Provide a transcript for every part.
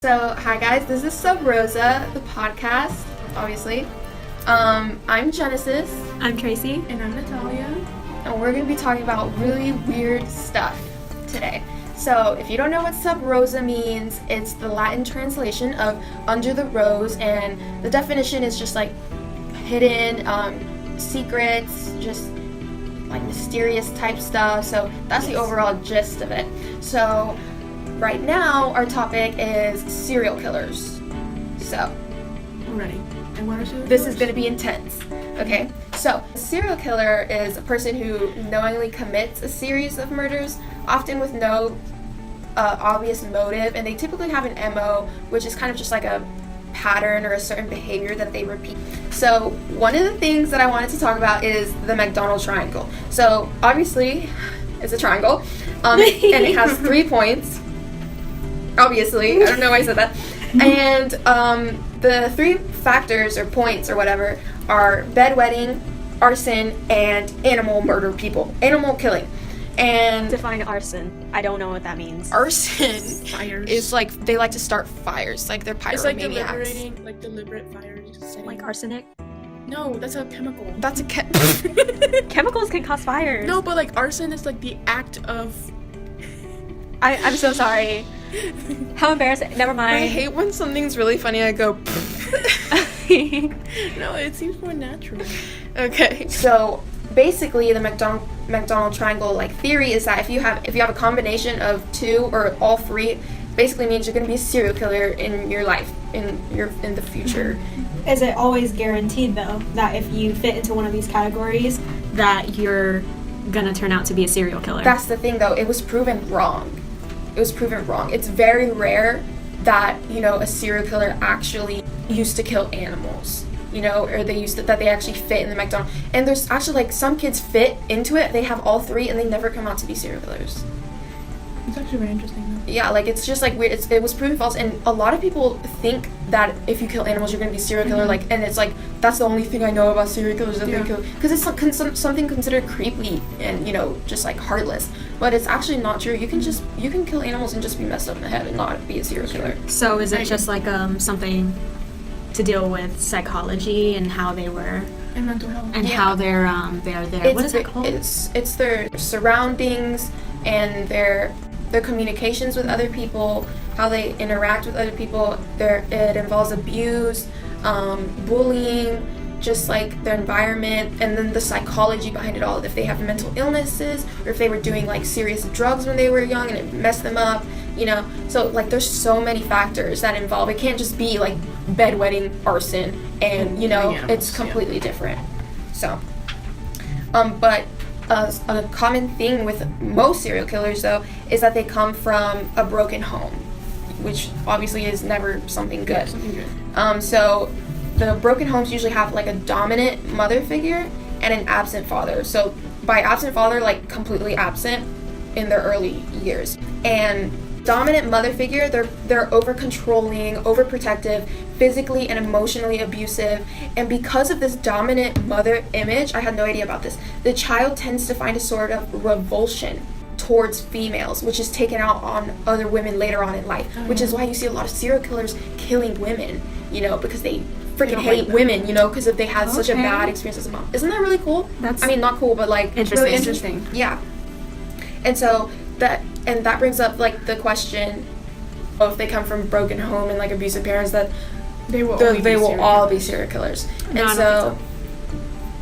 So, hi guys, this is Sub Rosa, the podcast, obviously. I'm Genesis. I'm Tracy. And I'm Natalia. And we're going to be talking about really weird stuff today. So, if you don't know what Sub Rosa means, it's the Latin translation of under the rose, and the definition is just like hidden secrets, just like mysterious type stuff. So, that's the overall gist of it. So, right now, our topic is serial killers. So, I'm ready. And what are serial this killers? is going to be intense. Okay, so a serial killer is a person who knowingly commits a series of murders, often with no obvious motive, and they typically have an MO, which is kind of just like a pattern or a certain behavior that they repeat. So one of the things that I wanted to talk about is the McDonald triangle. So obviously, it's a triangle, and it has 3 points. Obviously, I don't know why I said that. And the 3 factors or points or whatever are bedwetting, arson, and animal killing. And Define arson. I don't know what that means. arson Fires. is like they like to start fires, like they're It's like pyromaniacs. deliberate fires. Like arsenic? No, that's a chemical. That's a Chemicals can cause fires. No, but like arson is like the act of. I'm so sorry. How embarrassing. Never I mind. hate when something's really funny. I go. No, it seems more natural. Okay. So basically, the McDonald triangle like theory is that if you have a combination of 2 or all 3, basically means you're going to be a serial killer in your life in the future. Is it always guaranteed, though, that if you fit into one of these categories, That you're gonna turn out to be a serial killer. That's the thing, though. It was proven wrong. It's very rare that, a serial killer actually used to kill animals, or that they actually fit in the McDonald. And there's actually, like, some kids fit into it. They have all 3, and they never come out to be serial killers. It's actually very interesting, though. Yeah, like, it's just, like, weird. It was proven false, and a lot of people think that if you kill animals, you're going to be a serial killer, and it's, like, that's the only thing I know about serial killers that they kill. Because it's like, something considered creepy and, just, like, heartless. But it's actually not true. You can kill animals and just be messed up in the head and not be a serial killer. So is it just like something to deal with psychology and how they were And mental health. and how they're there? What is it called? It's their surroundings and their communications with other people, how they interact with other people. It involves abuse, bullying, just like their environment, and then the psychology behind it all. If they have mental illnesses, or if they were doing like serious drugs when they were young and it messed them up, So like there's so many factors that involve. It can't just be like bedwetting, arson, and it's completely different. So, but a common thing with most serial killers, though, is that they come from a broken home, which obviously is never something good. So the broken homes usually have like a dominant mother figure and an absent father. So by absent father, like completely absent in their early years. And dominant mother figure, they're over-controlling, overprotective, physically and emotionally abusive. And because of this dominant mother image, I had no idea about this, the child tends to find a sort of revulsion towards females, which is taken out on other women later on in life, which is why you see a lot of serial killers killing women, because they freaking hate women, because if they had such a bad experience as a mom. Isn't that really cool? Not cool, but like Interesting. really interesting. Yeah. And so that brings up like the question of if they come from broken home and like abusive parents, that they will all be serial killers. And so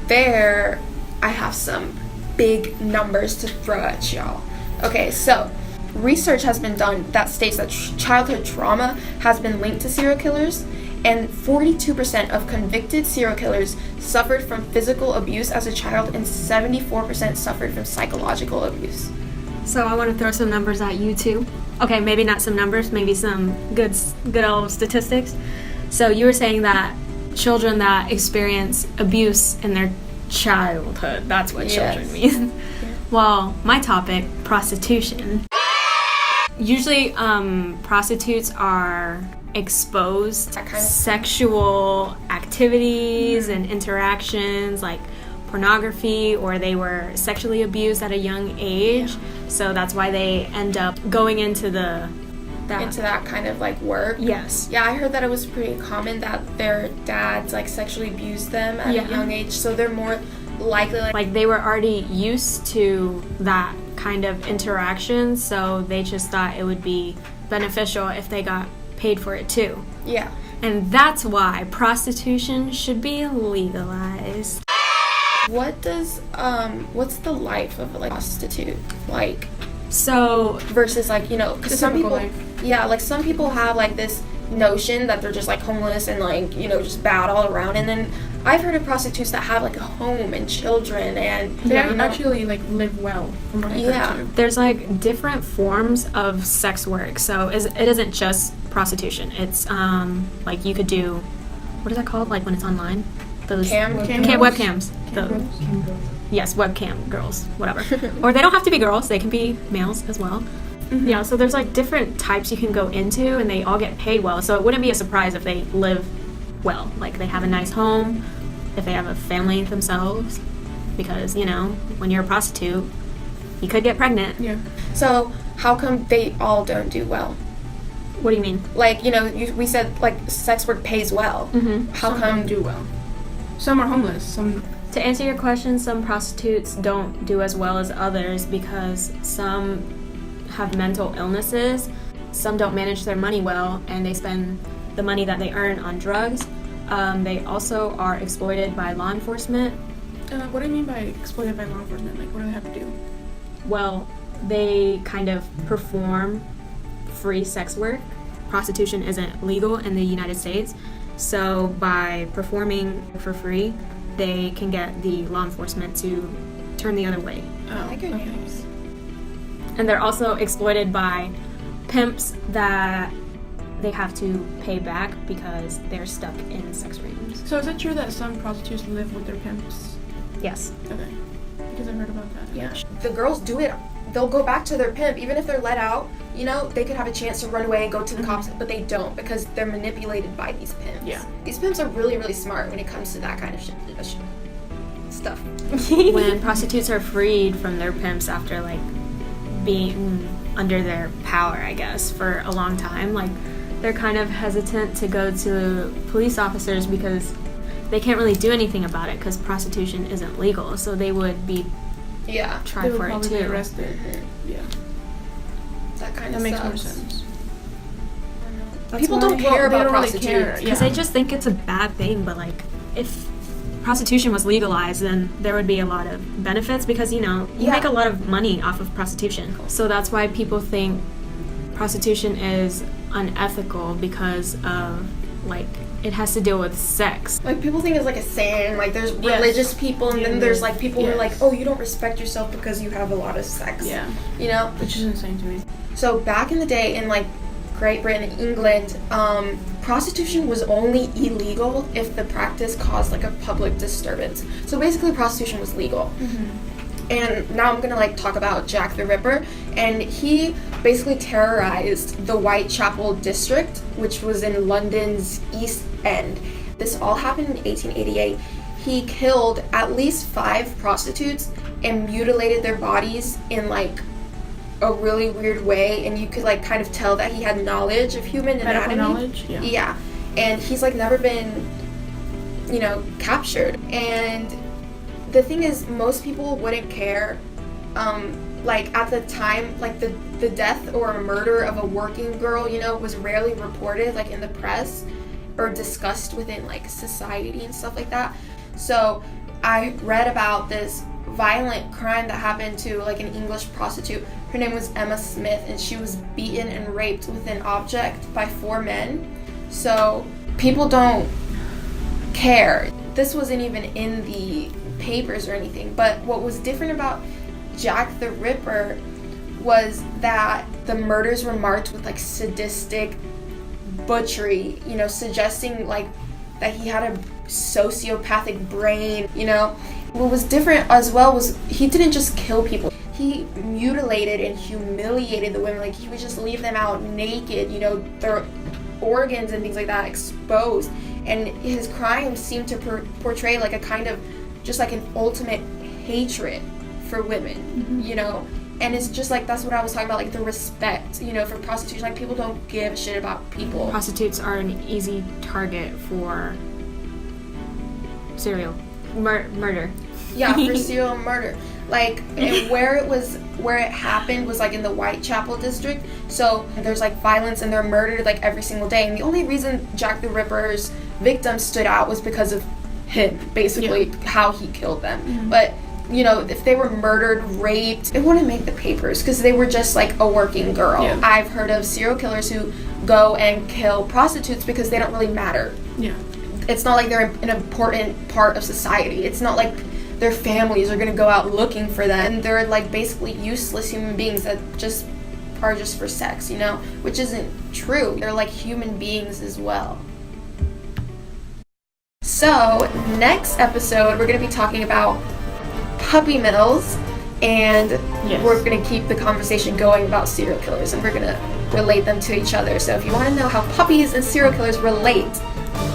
there I have some big numbers to throw at y'all. Okay, so research has been done that states that childhood trauma has been linked to serial killers, and 42% of convicted serial killers suffered from physical abuse as a child, and 74% suffered from psychological abuse. So I want to throw some numbers at you too. Okay, maybe not some numbers, maybe some good old statistics. So you were saying that children that experience abuse in their childhood, that's what children mean. Yeah. Well, my topic, prostitution. Usually prostitutes are exposed sexual activities and interactions like pornography, or they were sexually abused at a young age. So that's why they end up going into the into that kind of like work. Yes. Yeah, I heard that it was pretty common that their dads like sexually abused them at Yeah. a young age, so they're more likely Like they were already used to that kind of interaction, so they just thought it would be beneficial if they got paid for it too. yeah. And that's why prostitution should be legalized. What's the life of like a prostitute like So, versus like, you know, The because some typical people, life. yeah, like some people have like this notion that they're just like homeless and like, you know, just bad all around, and then I've heard of prostitutes that have like a home and children and They you know, actually like live well, from what I Yeah. heard too. there's like different forms of sex work. So, it isn't just prostitution. It's like you could do, what is that called? Like when it's online? Those webcams. Yes, webcam girls, whatever. Or they don't have to be girls, they can be males as well. Mm-hmm. Yeah, so there's like different types you can go into, and they all get paid well. So it wouldn't be a surprise if they live well. Like they have a nice home, if they have a family themselves. Because, you know, when you're a prostitute, you could get pregnant. Yeah. So how come they all don't do well? What do you mean? Like, you know, we said like sex work pays well. Mm-hmm. How Some come don't do well. Some are homeless. Some. To answer your question, some prostitutes don't do as well as others because some have mental illnesses, some don't manage their money well, and they spend the money that they earn on drugs. They also are exploited by law enforcement. What do you mean by exploited by law enforcement? Like, what do they have to do? Well, they kind of perform free sex work. Prostitution isn't legal in the United States, so by performing for free, they can get the law enforcement to turn the other way. Oh, my good news? And they're also exploited by pimps that they have to pay back because they're stuck in sex rooms. So is it true that some prostitutes live with their pimps? Yes. Okay. Because I've heard about that. Yeah. The girls do it. They'll go back to their pimp, even if they're let out. You know, they could have a chance to run away and go to the cops, but they don't because they're manipulated by these pimps. Yeah. These pimps are really, really smart when it comes to that kind of stuff. When prostitutes are freed from their pimps after like being under their power, I guess, for a long time, like they're kind of hesitant to go to police officers because they can't really do anything about it because prostitution isn't legal, so they would be Yeah. tried They would for it probably be too. arrested. Yeah. That kind That of makes sucks. more sense. People don't Well, care they about don't really prostitutes. care. Because Yeah. they just think it's a bad thing, but like if prostitution was legalized, then there would be a lot of benefits because, you know, you Yeah. make a lot of money off of prostitution. So that's why people think prostitution is unethical because of like it has to deal with sex. Like, people think it's like a sin. Like, there's Yes. religious people, and then Yeah, there's like people who are like, yes. oh, you don't respect yourself because you have a lot of sex. Yeah. You know? Which is insane to me. So back in the day in like Great Britain, England, prostitution was only illegal if the practice caused like a public disturbance. So basically prostitution was legal. And now I'm gonna like talk about Jack the Ripper, and he basically terrorized the Whitechapel district, which was in London's East End. This all happened in 1888. He killed at least 5 prostitutes and mutilated their bodies in like a really weird way, and you could like kind of tell that he had knowledge of human Medical anatomy. knowledge? Yeah. Yeah. And he's like never been, you know, captured. And the thing is, most people wouldn't care. Like at the time, like the death or murder of a working girl, you know, was rarely reported like in the press or discussed within like society and stuff like that. So I read about this violent crime that happened to like an English prostitute. Her name was Emma Smith, and she was beaten and raped with an object by 4 men. So people don't care. This wasn't even in the papers or anything, but what was different about Jack the Ripper was that the murders were marked with like sadistic butchery, you know, suggesting like that he had a sociopathic brain, you know. What was different as well was he didn't just kill people. He mutilated and humiliated the women. Like, he would just leave them out naked, you know, their organs and things like that exposed. And his crimes seemed to portray like a kind of just like an ultimate hatred for women, you know. And it's just like, that's what I was talking about, like the respect, you know, for prostitution. Like, people don't give a shit about people. Prostitutes are an easy target for serial murder. Yeah, for serial murder. Like, and where it happened was like in the Whitechapel district. So there's like violence and they're murdered like every single day. And the only reason Jack the Ripper's victims stood out was because of him, basically, how he killed them. Mm-hmm. But, you know, if they were murdered, raped, it wouldn't make the papers because they were just like a working girl. Yeah. I've heard of serial killers who go and kill prostitutes because they don't really matter. Yeah. It's not like they're an important part of society. It's not like their families are going to go out looking for them. And they're like basically useless human beings that just are just for sex, you know? Which isn't true. They're like human beings as well. So, next episode, we're going to be talking about puppy mills, and we're going to keep the conversation going about serial killers, and we're going to relate them to each other. So if you want to know how puppies and serial killers relate,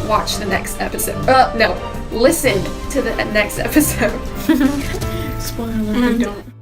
watch the next episode. Listen to the next episode. Spoiler alert, we don't.